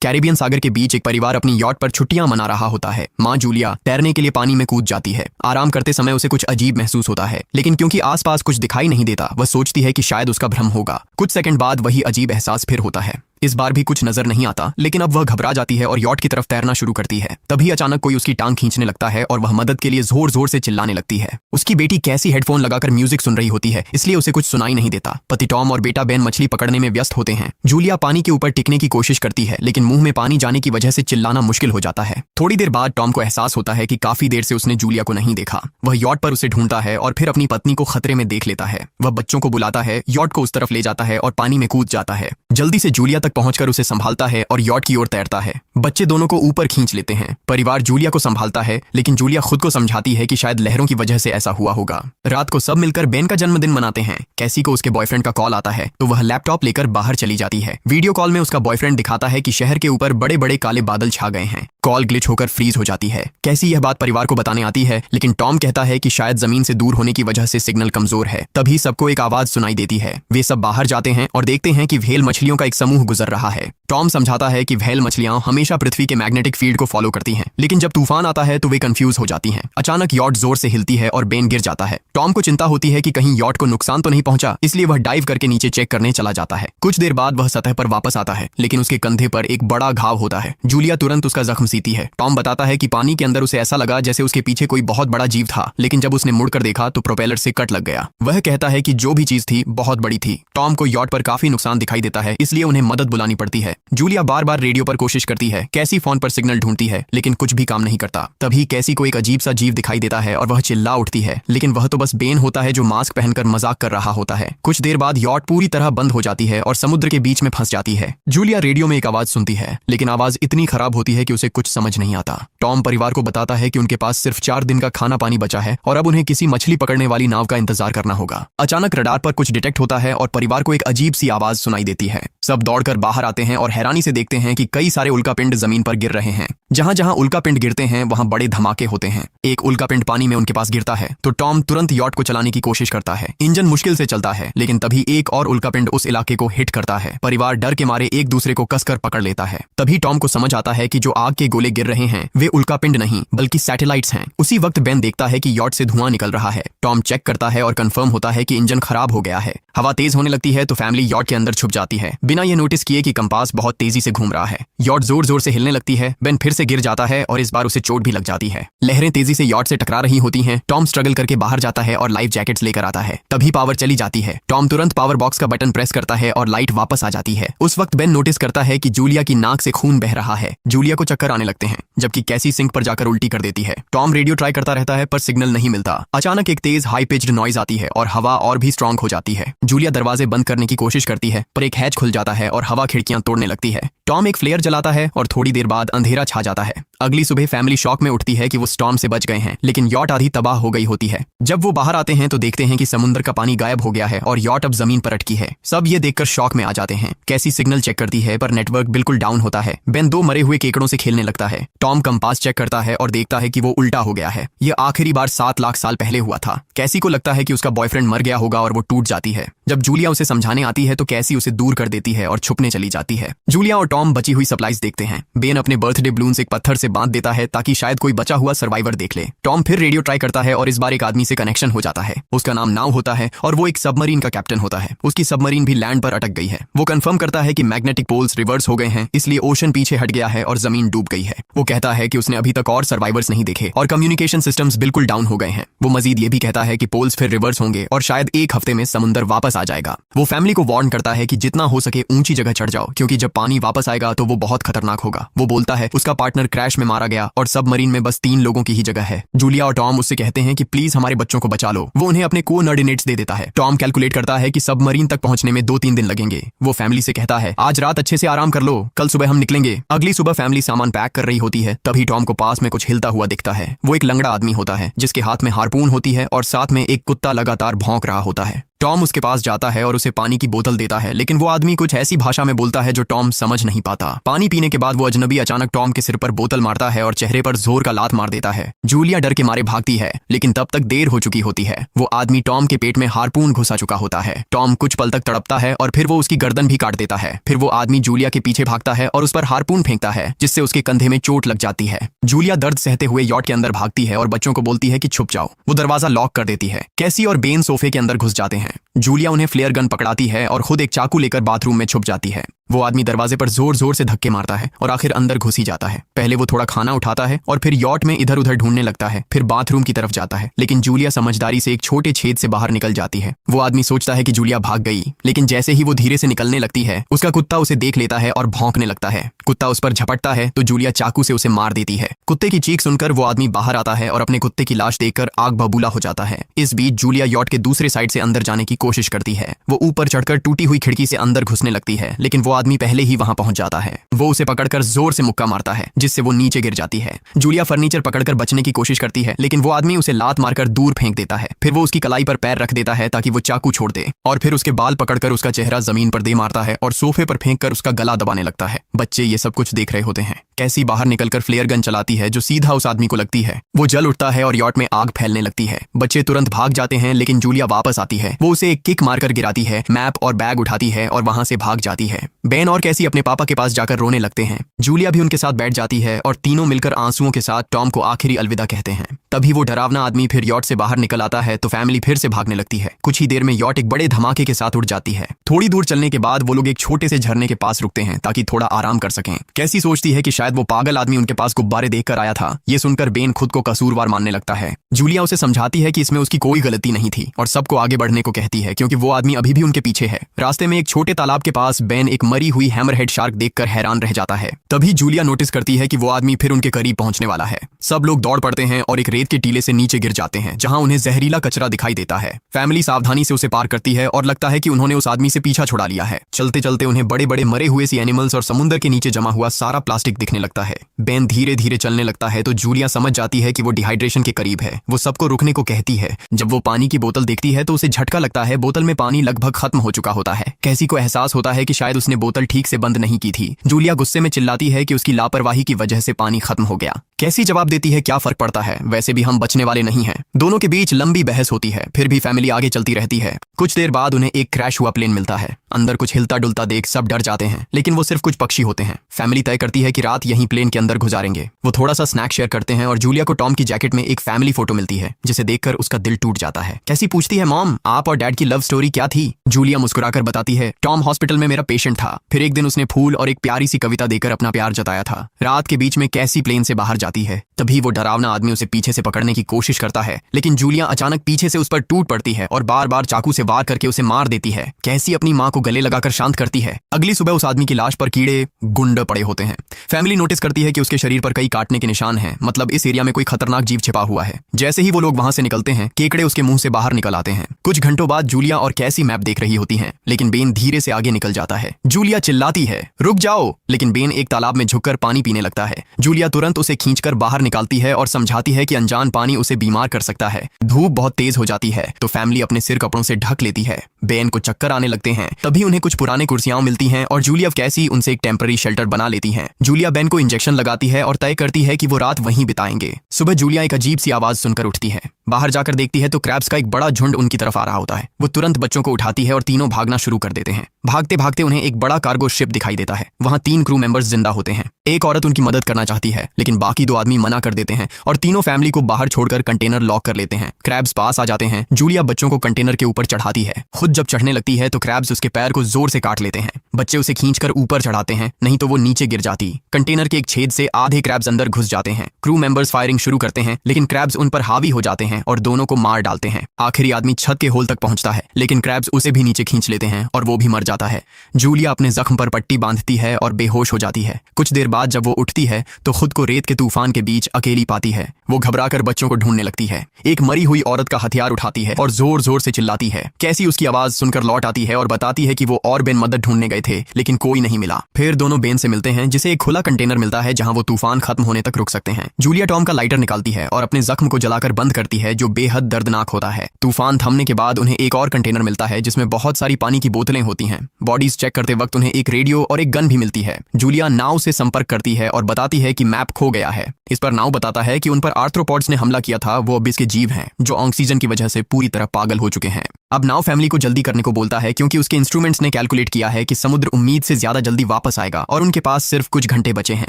Caribbean सागर के बीच एक परिवार अपनी यॉट पर छुट्टियां मना रहा होता है। माँ जूलिया तैरने के लिए पानी में कूद जाती है। आराम करते समय उसे कुछ अजीब महसूस होता है, लेकिन क्योंकि आसपास कुछ दिखाई नहीं देता, वह सोचती है कि शायद उसका भ्रम होगा। कुछ सेकंड बाद वही अजीब एहसास फिर होता है। इस बार भी कुछ नजर नहीं आता, लेकिन अब वह घबरा जाती है और यॉट की तरफ तैरना शुरू करती है। तभी अचानक कोई उसकी टांग खींचने लगता है और वह मदद के लिए जोर जोर से चिल्लाने लगती है। उसकी बेटी कैसी हेडफोन लगाकर म्यूजिक सुन रही होती है, इसलिए उसे कुछ सुनाई नहीं देता। पति टॉम और बेटा बेन मछली पकड़ने में व्यस्त होते हैं। जूलिया पानी के ऊपर टिकने की कोशिश करती है, लेकिन मुंह में पानी जाने की वजह से चिल्लाना मुश्किल हो जाता है। थोड़ी देर बाद टॉम को एहसास होता है कि काफी देर से उसने जूलिया को नहीं देखा। वह यॉट पर उसे ढूंढता है और फिर अपनी पत्नी को खतरे में देख लेता है। वह बच्चों को बुलाता है, यॉट को उस तरफ ले जाता है और पानी में कूद जाता है। जल्दी से जूलिया तक पहुंचकर उसे संभालता है और यॉट की ओर तैरता है। बच्चे दोनों को ऊपर खींच लेते हैं। परिवार जूलिया को संभालता है, लेकिन जूलिया खुद को समझाती है कि शायद लहरों की वजह से ऐसा हुआ होगा। रात को सब मिलकर बेन का जन्मदिन मनाते हैं। कैसी को उसके बॉयफ्रेंड का कॉल आता है, तो वह लैपटॉप लेकर बाहर चली जाती है। वीडियो कॉल में उसका बॉयफ्रेंड दिखाता है कि शहर के ऊपर बड़े बड़े काले बादल छा गए हैं। कॉल ग्लिच होकर फ्रीज हो जाती है। कैसी यह बात परिवार को बताने आती है, लेकिन टॉम कहता है कि शायद जमीन से दूर होने की वजह से सिग्नल कमजोर है। तभी सबको एक आवाज सुनाई देती है। वे सब बाहर जाते हैं और देखते हैं कि व्हेल मछलियों का एक समूह गुजर रहा है। टॉम समझाता है कि व्हेल मछलियां हमेशा पृथ्वी के मैग्नेटिक फील्ड को फॉलो करती हैं, लेकिन जब तूफान आता है तो वे कंफ्यूज हो जाती हैं। अचानक यॉट जोर से हिलती है और बेन गिर जाता है। टॉम को चिंता होती है कि कहीं यॉट को नुकसान तो नहीं पहुंचा, इसलिए वह डाइव करके नीचे चेक करने चला जाता है। कुछ देर बाद वह सतह पर वापस आता है, लेकिन उसके कंधे पर एक बड़ा घाव होता है। जूलिया तुरंत उसका जख्म सीती है। टॉम बताता है कि पानी के अंदर उसे ऐसा लगा जैसे उसके पीछे कोई बहुत बड़ा जीव था, लेकिन जब उसने मुड़कर देखा तो प्रोपेलर से कट लग गया। वह कहता है कि जो भी चीज थी बहुत बड़ी थी। टॉम को यॉट पर काफी नुकसान दिखाई देता है, इसलिए उन्हें मदद बुलानी पड़ती है। जूलिया बार बार रेडियो पर कोशिश करती है। कैसी फोन पर सिग्नल ढूंढती है, लेकिन कुछ भी काम नहीं करता। तभी कैसी को एक अजीब सा जीव दिखाई देता है और वह चिल्ला उठती है, लेकिन वह तो बस बेन होता है जो मास्क पहनकर मजाक कर रहा होता है। कुछ देर बाद यॉट पूरी तरह बंद हो जाती है और समुद्र के बीच में फंस जाती है। जूलिया रेडियो में एक आवाज सुनती है, लेकिन आवाज इतनी खराब होती है कि उसे कुछ समझ नहीं आता। टॉम परिवार को बताता है कि उनके पास सिर्फ 4 दिन का खाना पानी बचा है और अब उन्हें किसी मछली पकड़ने वाली नाव का इंतजार करना होगा। अचानक रडार पर कुछ डिटेक्ट होता है और परिवार को एक अजीब सी आवाज सुनाई देती है। सब दौड़कर बाहर आते हैं और हैरानी से देखते हैं कि कई सारे उल्कापिंड जमीन पर गिर रहे हैं। जहां जहां उल्कापिंड गिरते हैं वहां बड़े धमाके होते हैं। एक उल्कापिंड पानी में उनके पास गिरता है तो टॉम तुरंत यॉट को चलाने की कोशिश करता है। इंजन मुश्किल से चलता है, लेकिन तभी एक और उल्कापिंड उस इलाके को हिट करता है। परिवार डर के मारे एक दूसरे को कसकर पकड़ लेता है। तभी टॉम को समझ आता है कि जो आग के गोले गिर रहे हैं वे उल्कापिंड नहीं बल्कि सैटेलाइट्स हैं। उसी वक्त बेन देखता है कि यॉट से धुआं निकल रहा है। टॉम चेक करता है और कंफर्म होता है कि इंजन खराब हो गया है। हवा तेज होने लगती है तो फैमिली यॉट के अंदर छुप जाती है, बिना यह नोटिस किए कि कंपास बहुत तेजी से घूम रहा है। यॉट जोर जोर से हिलने लगती है। बेन फिर से गिर जाता है और इस बार उसे चोट भी लग जाती है। लहरें तेजी से यॉट से टकरा रही होती हैं। टॉम स्ट्रगल करके बाहर जाता है और लाइफ जैकेट्स लेकर आता है। तभी पावर चली जाती है। टॉम तुरंत पावर बॉक्स का बटन प्रेस करता है और लाइट वापस आ जाती है। उस वक्त बेन नोटिस करता है कि जूलिया की नाक से खून बह रहा है। जूलिया को चक्कर आने लगते हैं, जबकि कैसी सिंक पर जाकर उल्टी कर देती है। टॉम रेडियो ट्राई करता रहता है पर सिग्नल नहीं मिलता। अचानक एक तेज हाई पिच्ड नॉइज आती है और हवा और भी स्ट्रांग हो जाती है। जूलिया दरवाजे बंद करने की कोशिश करती है, पर एक हैच खुल जाता है और हवा खिड़कियां तोड़ने लगती है। टॉम एक फ्लेयर जलाता है और थोड़ी देर बाद अंधेरा छा जाता है। अगली सुबह फैमिली शॉक में उठती है कि वो स्टॉर्म से बच गए हैं, लेकिन यॉट आधी तबाह हो गई होती है। जब वो बाहर आते हैं तो देखते हैं कि समुद्र का पानी गायब हो गया है और यॉट अब जमीन पर अटकी है। सब ये देखकर शॉक में आ जाते हैं। कैसी सिग्नल चेक करती है पर नेटवर्क बिल्कुल डाउन होता है। बेन 2 मरे हुए केकड़ों से खेलने लगता है। टॉम कंपास चेक करता है और देखता है कि वो उल्टा हो गया है। ये आखिरी बार 7 लाख साल पहले हुआ था। कैसी को लगता है कि उसका बॉयफ्रेंड मर गया होगा और वो टूट जाती है। जब जूलिया उसे समझाने आती है तो कैसी उसे दूर कर देती है और छुपने चली जाती है। जूलिया और टॉम बची हुई सप्लाईज देखते हैं। बेन अपने बर्थडे बलून्स एक पत्थर से बांध देता है ताकि शायद कोई बचा हुआ सर्वाइवर देख ले। टॉम फिर रेडियो ट्राई करता है और इस बार एक आदमी से कनेक्शन हो जाता है। उसका नाम नाव होता है और वो एक सबमरीन का कैप्टन होता है। उसकी सबमरीन भी लैंड पर अटक गई है। वो कंफर्म करता है कि मैग्नेटिक पोल्स रिवर्स हो गए हैं, इसलिए ओशन पीछे हट गया है और जमीन डूब गई है। वो कहता है कि उसने अभी तक और सर्वाइवर्स नहीं देखे और कम्युनिकेशन सिस्टम्स बिल्कुल डाउन हो गए हैं। वो मजीद ये भी कहता है कि पोल्स फिर रिवर्स होंगे और शायद एक हफ्ते में समुद्र वापस आ जाएगा। वो फैमिली को वार्न करता है कि जितना हो सके ऊंची जगह चढ़ जाओ, क्योंकि जब पानी वापस आएगा तो वो बहुत खतरनाक होगा। वो बोलता है उसका पार्टनर क्रैश में मारा गया और सबमरीन में बस 3 लोगों की ही जगह है। जूलिया और टॉम उससे कहते हैं कि प्लीज हमारे बच्चों को बचा लो। वो उन्हें अपने कोऑर्डिनेट्स दे देता है। टॉम कैलकुलेट करता है कि सबमरीन तक पहुंचने में 2-3 दिन लगेंगे। वो फैमिली से कहता है आज रात अच्छे से आराम कर लो, कल सुबह हम निकलेंगे। अगली सुबह फैमिली सामान पैक कर रही होती है। तभी टॉम को पास में कुछ हिलता हुआ दिखता है। वो एक लंगड़ा आदमी होता है जिसके हाथ में हार्पून होती है और साथ में एक कुत्ता लगातार भौंक रहा होता है। टॉम उसके पास जाता है और उसे पानी की बोतल देता है, लेकिन वो आदमी कुछ ऐसी भाषा में बोलता है जो टॉम समझ नहीं पाता। पानी पीने के बाद वो अजनबी अचानक टॉम के सिर पर बोतल मारता है और चेहरे पर जोर का लात मार देता है। जूलिया डर के मारे भागती है, लेकिन तब तक देर हो चुकी होती है। वो आदमी टॉम के पेट में हार्पून घुसा चुका होता है। टॉम कुछ पल तक तड़पता है और फिर वो उसकी गर्दन भी काट देता है। फिर वो आदमी जूलिया के पीछे भागता है और उस पर हार्पून फेंकता है, जिससे उसके कंधे में चोट लग जाती है। जूलिया दर्द सहते हुए यॉट के अंदर भागती है और बच्चों को बोलती है कि छुप जाओ। वो दरवाजा लॉक कर देती है। कैसी और बेन सोफे के अंदर घुस जाते हैं। जूलिया उन्हें फ्लेयर गन पकड़ाती है और खुद एक चाकू लेकर बाथरूम में छुप जाती है। वो आदमी दरवाजे पर जोर जोर से धक्के मारता है और आखिर अंदर घुस ही जाता है। पहले वो थोड़ा खाना उठाता है और फिर यॉट में इधर उधर ढूंढने लगता है, फिर बाथरूम की तरफ जाता है, लेकिन जूलिया समझदारी से एक छोटे छेद से बाहर निकल जाती है। वो आदमी सोचता है कि जूलिया भाग गई, लेकिन जैसे ही वो धीरे से निकलने लगती है, उसका कुत्ता उसे देख लेता है और भौंकने लगता है। कुत्ता उस पर झपटता है तो जूलिया चाकू से उसे मार देती है। कुत्ते की चीख सुनकर वो आदमी बाहर आता है और अपने कुत्ते की लाश देखकर आग बबूला हो जाता है। इस बीच जूलिया यॉट के दूसरे साइड से अंदर जाने की कोशिश करती है। वो ऊपर चढ़कर टूटी हुई खिड़की से अंदर घुसने लगती है, लेकिन वो आदमी पहले ही वहां पहुंच जाता है। वो उसे पकड़कर जोर से मुक्का मारता है, जिससे वो नीचे गिर जाती है। जूलिया फर्नीचर पकड़कर बचने की कोशिश करती है, लेकिन वो आदमी उसे लात मारकर दूर फेंक देता है। फिर वो उसकी कलाई पर पैर रख देता है ताकि वो चाकू छोड़ दे, और फिर उसके बाल पकड़कर उसका चेहरा जमीन पर दे मारता है और सोफे पर फेंक कर उसका गला दबाने लगता है। बच्चे ये सब कुछ देख रहे होते हैं। कैसी बाहर निकलकर फ्लेयर गन चलाती है जो सीधा उस आदमी को लगती है। वो जल उठता है और यॉट में आग फैलने लगती है। बच्चे तुरंत भाग जाते हैं, लेकिन जूलिया वापस आती है। वो उसे एक किक मारकर गिराती है, मैप और बैग उठाती है और वहां से भाग जाती है। बेन और कैसी अपने पापा के पास जाकर रोने लगते हैं। जूलिया भी उनके साथ बैठ जाती है और तीनों मिलकर आंसुओं के साथ टॉम को आखिरी अलविदा कहते हैं। तभी वो डरावना आदमी फिर यॉट से बाहर निकल आता है तो फैमिली फिर से भागने लगती है। कुछ ही देर में यॉट एक बड़े धमाके के साथ उड़ जाती है। थोड़ी दूर चलने के बाद वो लोग एक छोटे से झरने के पास रुकते हैं ताकि थोड़ा आराम कर सकें। कैसी सोचती है कि शायद वो पागल आदमी उनके पास गुब्बारे देखकर आया था। ये सुनकर बेन खुद को कसूरवार मानने लगता है। जूलिया उसे समझाती है कि इसमें उसकी कोई गलती नहीं थी और सबको आगे बढ़ने को कहती है, क्योंकि वो आदमी अभी भी उनके पीछे है। रास्ते में एक छोटे तालाब के पास बेन एक मरी हुई हैमरहेड शार्क देखकर हैरान रह जाता है। तभी जूलिया नोटिस करती है कि वो आदमी फिर उनके करीब पहुंचने वाला है। सब लोग दौड़ पड़ते हैं और एक रेत के टीले से नीचे गिर जाते हैं, जहां उन्हें जहरीला कचरा दिखाई देता है। फैमिली सावधानी से उसे पार करती है और लगता है कि उन्होंने उस आदमी से पीछा छुड़ा लिया है। चलते चलते उन्हें बड़े बड़े मरे हुए सी एनिमल्स और समुद्र के नीचे जमा हुआ सारा प्लास्टिक दिखने लगता है। बेन धीरे धीरे चलने लगता है तो जूलिया समझ जाती है कि वो डिहाइड्रेशन के करीब है। वो सबको रुकने को कहती है। जब वो पानी की बोतल देखती है तो उसे झटका लगता है। बोतल में पानी लगभग खत्म हो चुका होता है। कैसी को एहसास होता है कि शायद उसने बोतल ठीक से बंद नहीं की थी। जूलिया गुस्से में चिल्लाती है कि उसकी लापरवाही की वजह से पानी खत्म हो गया। कैसी जवाब देती है, क्या फर्क पड़ता है, वैसे भी हम बचने वाले नहीं हैं। दोनों के बीच लंबी बहस होती है, फिर भी फैमिली आगे चलती रहती है। कुछ देर बाद उन्हें एक क्रैश हुआ प्लेन मिलता है। अंदर कुछ हिलता डुलता देख सब डर जाते हैं, लेकिन वो सिर्फ कुछ पक्षी होते हैं। फैमिली तय करती है कि रात यहीं प्लेन के अंदर गुजारेंगे। वो थोड़ा सा स्नैक शेयर करते हैं और जूलिया को टॉम की जैकेट में एक फैमिली फोटो मिलती है, जिसे देखकर उसका दिल टूट जाता है। कैसी पूछती है, मॉम आप और डैड की लव स्टोरी क्या थी? जूलिया मुस्कुराकर बताती है, टॉम हॉस्पिटल में मेरा पेशेंट था। फिर एक दिन उसने फूल और एक प्यारी सी कविता देकर अपना प्यार जताया था। रात के बीच में कैसी प्लेन से बाहर जाती है। तभी वो डरावना आदमी उसे पीछे से पकड़ने की कोशिश करता है, लेकिन जूलिया अचानक पीछे से उस पर टूट पड़ती है और बार बार चाकू से वार करके उसे मार देती है। कैसी अपनी माँ को गले लगाकर शांत करती है। अगली सुबह उस आदमी की लाश पर कीड़े गुंड पड़े होते हैं। फैमिली नोटिस करती है कि उसके शरीर पर कई काटने के निशान हैं, मतलब इस एरिया में कोई खतरनाक जीव छिपा हुआ है। जैसे ही वो लोग वहां से निकलते हैं, केकड़े उसके मुंह से बाहर निकल आते हैं। कुछ घंटों बाद जूलिया और कैसी मैप देख रही होती हैं, लेकिन बेन धीरे से आगे निकल जाता है। जूलिया चिल्लाती है, रुक जाओ, लेकिन बेन एक तालाब में झुककर पानी पीने लगता है। जूलिया तुरंत उसे खींचकर बाहर निकालती है और समझाती है कि अनजान पानी उसे बीमार कर सकता है। धूप बहुत तेज हो जाती है तो फैमिली अपने सिर कपड़ों से ढक लेती है। बेन को चक्कर आने लगते हैं। तभी उन्हें कुछ पुराने कुर्सियां मिलती हैं और जूलिया कैसी उनसे एक टेम्पररी शेल्टर बना लेती हैं। जूलिया बेन को इंजेक्शन लगाती है और तय करती है कि वो रात वहीं बिताएंगे। सुबह जूलिया एक अजीब सी आवाज सुनकर उठती है। बाहर जाकर देखती है तो क्रैब्स का एक बड़ा झुंड उनकी तरफ आ रहा होता है। वो तुरंत बच्चों को उठाती है और तीनों भागना शुरू कर देते हैं। भागते भागते उन्हें एक बड़ा कार्गो शिप दिखाई देता है। वहां 3 क्रू मेंबर्स जिंदा होते हैं। एक औरत उनकी मदद करना चाहती है, लेकिन बाकी 2 आदमी मना कर देते हैं और तीनों फैमिली को बाहर छोड़कर कंटेनर लॉक कर लेते हैं। क्रैब्स पास आ जाते हैं। जूलिया बच्चों को कंटेनर के ऊपर चढ़ाती है। खुद जब चढ़ने लगती है तो क्रैब्स उसके पैर को जोर से काट लेते हैं। बच्चे उसे खींचकर ऊपर चढ़ाते हैं, नहीं तो वो नीचे गिर जाती। कंटेनर के एक छेद से आधे क्रैब्स अंदर घुस जाते हैं। क्रू मेंबर्स फायरिंग शुरू करते हैं, लेकिन क्रैब्स उन पर हावी हो जाते हैं और दोनों को मार डालते हैं। आखिरी आदमी छत के होल तक पहुंचता है, लेकिन क्रैब्स उसे भी नीचे खींच लेते हैं और वो भी मर जाता है। जूलिया अपने जख्म पर पट्टी बांधती है और बेहोश हो जाती है। कुछ देर बाद जब वो उठती है तो खुद को रेत के तूफान के बीच अकेली पाती है। वो घबराकर बच्चों को ढूंढने लगती है। एक मरी हुई औरत का हथियार उठाती है और जोर जोर से चिल्लाती है। कैसी उसकी आवाज सुनकर लौट आती है और बताती है कि वो और बेन मदद ढूंढने गए थे, लेकिन कोई नहीं मिला। फिर दोनों बेन से मिलते हैं, जिसे एक खुला कंटेनर मिलता है जहां वो तूफान खत्म होने तक रुक सकते हैं। जूलिया टॉम का लाइटर निकालती है और अपने जख्म को जलाकर बंद करती है। है जो बेहद दर्दनाक होता है। तूफान थमने के बाद उन्हें एक और कंटेनर मिलता है जिसमें बहुत सारी पानी की बोतलें होती हैं। बॉडीज चेक करते वक्त उन्हें एक रेडियो और एक गन भी मिलती है। जूलिया नाव से संपर्क करती है और बताती है कि मैप खो गया है। इस पर नाव बताता है कि उन पर आर्थ्रोपॉड्स ने हमला किया था, वो अबिस के जीव हैं जो ऑक्सीजन की वजह से पूरी तरह पागल हो चुके हैं। अब नाव फैमिली को जल्दी करने को बोलता है क्योंकि उसके इंस्ट्रूमेंट्स ने कैलकुलेट किया है कि समुद्र उम्मीद से ज्यादा जल्दी वापस आएगा और उनके पास सिर्फ कुछ घंटे बचे हैं।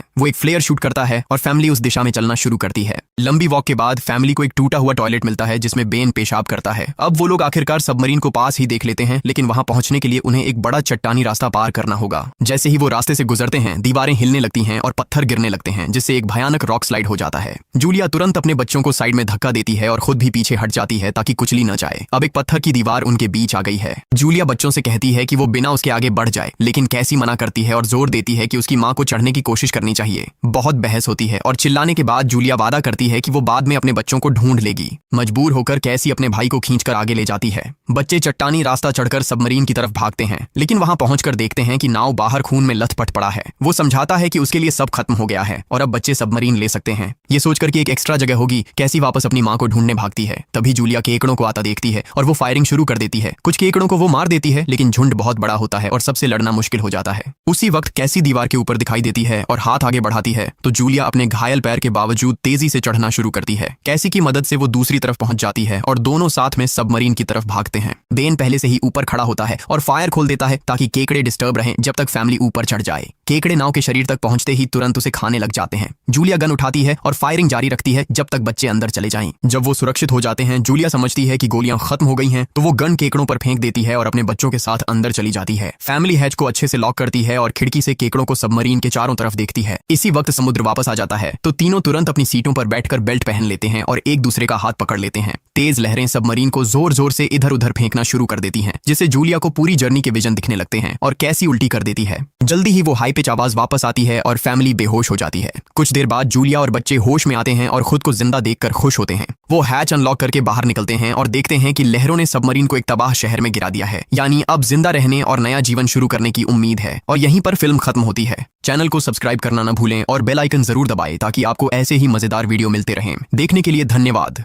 वो एक फ्लेयर शूट करता है और फैमिली उस दिशा में चलना शुरू करती है। लंबी वॉक के बाद फैमिली को एक टूटा हुआ टॉयलेट मिलता है जिसमें बेन पेशाब करता है। अब वो लोग आखिरकार सबमरीन को पास ही देख लेते हैं, लेकिन वहां पहुंचने के लिए उन्हें एक बड़ा चट्टानी रास्ता पार करना होगा। जैसे ही वो रास्ते से गुजरते हैं, दीवारें हिलने लगती हैं और पत्थर गिरने लगते हैं, जिससे एक भयानक रॉक स्लाइड हो जाता है। जूलिया तुरंत अपने बच्चों को साइड में धक्का देती है और खुद भी पीछे हट जाती है ताकि कुचली न जाए। अब एक पत्थर की दीवार उनके बीच आ गई है। जूलिया बच्चों से कहती है कि वो बिना उसके आगे बढ़ जाए, लेकिन कैसी मना करती है और जोर देती है कि उसकी मां को चढ़ने की कोशिश करनी चाहिए। बहुत बहस होती है और चिल्लाने के बाद जूलिया वादा करती है कि वो बाद में अपने बच्चों को ढूंढ लेगी। मजबूर होकर कैसी अपने भाई को खींचकर आगे ले जाती है। बच्चे चट्टानी रास्ता चढ़कर सबमरीन की तरफ भागते हैं, लेकिन वहां पहुंचकर देखते हैं कि नाव बाहर खून में लथपथ पड़ा है। वो समझाता है कि उसके लिए सब खत्म हो गया है और अब बच्चे सबमरीन ले सकते हैं। ये सोचकर कि एक एक्स्ट्रा जगह होगी, कैसी वापस अपनी मां को ढूंढने भागती है। तभी जूलिया केकड़ों को आता देखती है और वो फायरिंग शुरू कर देती है। कुछ केकड़ों को वो मार देती है, लेकिन झुंड बहुत बड़ा होता है और सबसे लड़ना मुश्किल हो जाता है। उसी वक्त कैसी दीवार के ऊपर दिखाई देती है और हाथ आगे बढ़ाती है तो जूलिया अपने घायल पैर के बावजूद तेजी से चढ़ना शुरू करती है। कैसी की मदद से वो दूसरी तरफ पहुंच जाती है और दोनों साथ में सबमरीन की तरफ भागते हैं। बेन पहले से ही ऊपर खड़ा होता है और फायर खोल देता है ताकि केकड़े डिस्टर्ब रहें जब तक फैमिली ऊपर चढ़ जाए। केकड़े नाव के शरीर तक पहुंचते ही तुरंत उसे खाने लग जाते हैं। जूलिया गन उठाती है और फायरिंग जारी रखती है जब तक बच्चे अंदर चले जाएं। जब वो सुरक्षित हो जाते हैं, जूलिया समझती है कि गोलियां खत्म हो गई हैं, तो वो गन केकड़ों पर फेंक देती है और अपने बच्चों के साथ अंदर चली जाती है। फैमिली हैच को अच्छे से लॉक करती है और खिड़की से केकड़ों को सबमरीन के चारों तरफ देखती है। इसी वक्त समुद्र वापस आ जाता है तो तीनों तुरंत अपनी सीटों पर बैठकर बेल्ट पहन लेते हैं और एक दूसरे का हाथ पकड़ लेते हैं। तेज लहरें सबमरीन को जोर जोर से इधर उधर फेंकना शुरू कर देती हैं, जिससे जूलिया को पूरी जर्नी के विजन दिखने लगते हैं और कैसी उल्टी कर देती है। जल्दी ही वो हाई पिच आवाज वापस आती है और फैमिली बेहोश हो जाती है। कुछ देर बाद जूलिया और बच्चे होश में आते हैं और खुद को जिंदा देखकर खुश होते हैं। वो हैच अनलॉक करके बाहर निकलते हैं और देखते हैं कि लहरों ने सबमरीन को एक तबाह शहर में गिरा दिया है। यानी अब जिंदा रहने और नया जीवन शुरू करने की उम्मीद है। और यहीं पर फिल्म खत्म होती है। चैनल को सब्सक्राइब करना न भूलें और बेल आइकन जरूर दबाएं ताकि आपको ऐसे ही मजेदार वीडियो मिलते रहें। देखने के लिए धन्यवाद।